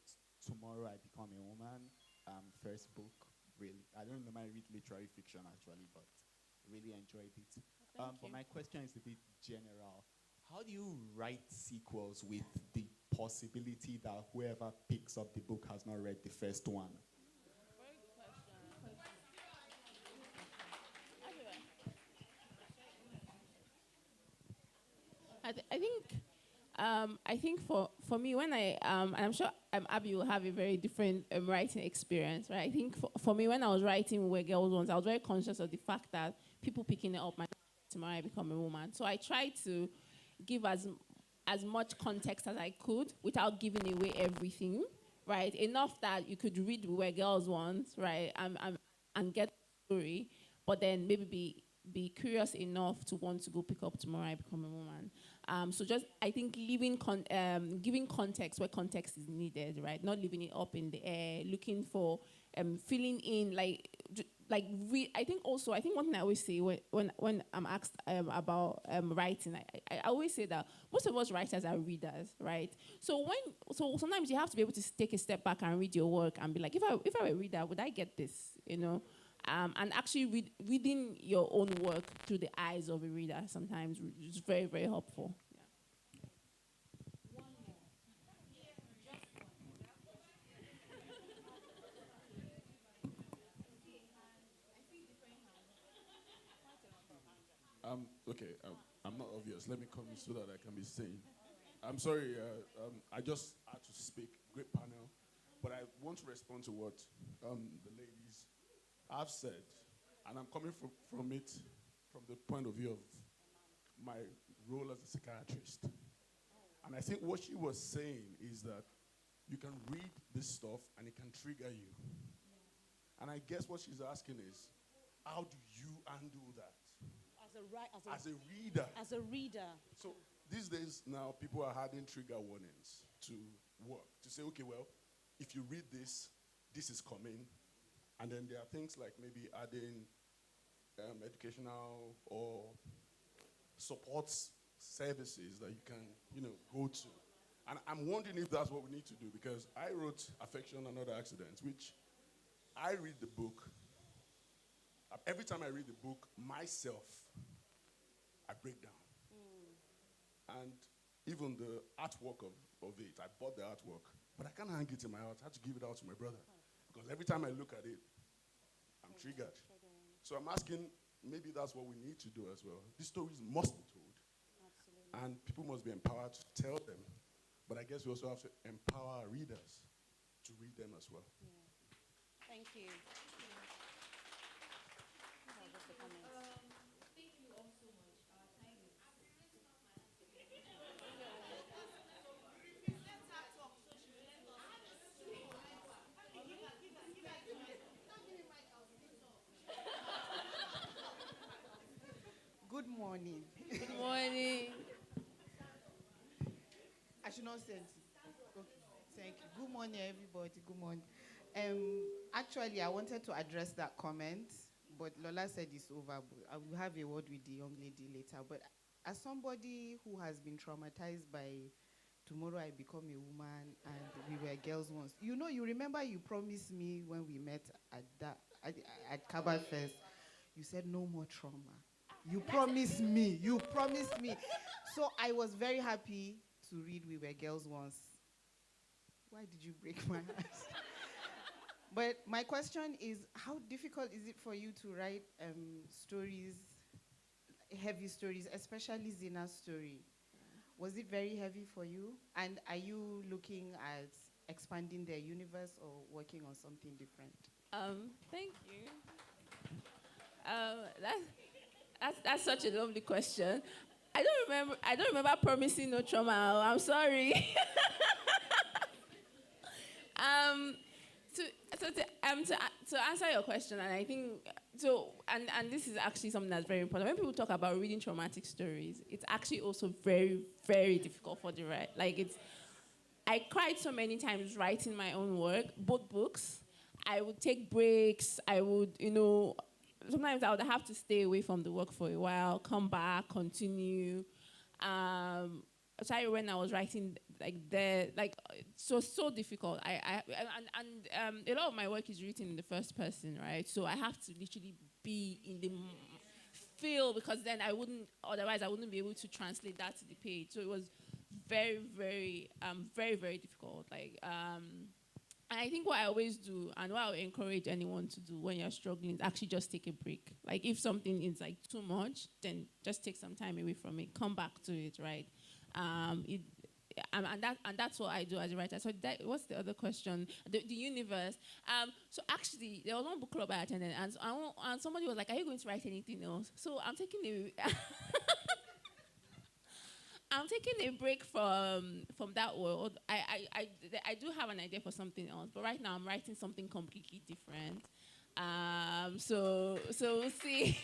Tomorrow I Become a Woman, first book. Really, I don't normally read literary fiction actually, but really enjoyed it. But my question is a bit general. How do you write sequels with the possibility that whoever picks up the book has not read the first one? Very good question. I think for me, when and I'm sure Abby will have a very different writing experience, right? I think for me, when I was writing Where Girls Want, I was very conscious of the fact that people picking it up might tomorrow I become a woman. So I tried to give as much context as I could without giving away everything, right? Enough that you could read Where Girls Want, right, and get the story, but then maybe be curious enough to want to go pick up Tomorrow I Become a Woman. So just, I think, giving context where context is needed, right? Not leaving it up in the air, looking for, filling in, I think one thing I always say when I'm asked about writing, I always say that most of us writers are readers, right? So sometimes you have to be able to take a step back and read your work and be like, if I were a reader, would I get this, and actually reading your own work through the eyes of a reader sometimes is very, very helpful. Yeah. Okay, I'm not obvious. Let me come so that I can be seen. I'm sorry, I just had to speak. Great panel. But I want to respond to what the ladies have said. And I'm coming from it from the point of view of my role as a psychiatrist. And I think what she was saying is that you can read this stuff and it can trigger you. And I guess what she's asking is, how do you handle that? As a reader. As a reader. So these days now, people are adding trigger warnings to work. To say, okay, well, if you read this, this is coming. And then there are things like maybe adding educational or support services that you can, go to. And I'm wondering if that's what we need to do, because I wrote Affection and Other Accidents, which I read the book. Every time I read the book, myself, I break down. And even the artwork of it, I bought the artwork, but I can't hang it in my house. I had to give it out to my brother. Because every time I look at it, triggered. So I'm asking, maybe that's what we need to do as well. These stories must be told. And people must be empowered to tell them. But I guess we also have to empower our readers to read them as well. Thank you. Thank you all so much. Our time is. Good morning. Good morning. I should not send it. Okay. Thank you. Good morning, everybody. Good morning. Actually, I wanted to address that comment, but Lola said it's over. I will have a word with the young lady later. But as somebody who has been traumatized by Tomorrow I Become a Woman and We Were Girls Once, you remember you promised me when we met at Kaba Fest, you said no more trauma. You promised me. You promised me. So I was very happy to read We Were Girls Once. Why did you break my heart? But my question is, how difficult is it for you to write stories, heavy stories, especially Zina's story? Was it very heavy for you? And are you looking at expanding their universe or working on something different? Thank you. That's such a lovely question. I don't remember promising no trauma. I'm sorry. To answer your question, and I think and this is actually something that's very important. When people talk about reading traumatic stories, it's actually also very, very difficult for the right. I cried so many times writing my own work, both books. I would take breaks. I would, sometimes I would have to stay away from the work for a while, come back, continue. Sorry, when I was writing so difficult. A lot of my work is written in the first person, right? So I have to literally be in the feel, because then otherwise I wouldn't be able to translate that to the page. So it was very, very, very, very difficult. And I think what I always do, and what I would encourage anyone to do when you're struggling, is actually just take a break. If something is too much, then just take some time away from it. Come back to it, right? And that's what I do as a writer. So what's the other question? The universe. So actually, there was one book club I attended, and somebody was like, "Are you going to write anything else?" So I'm taking a break from that world. I do have an idea for something else, but right now I'm writing something completely different. So we'll see.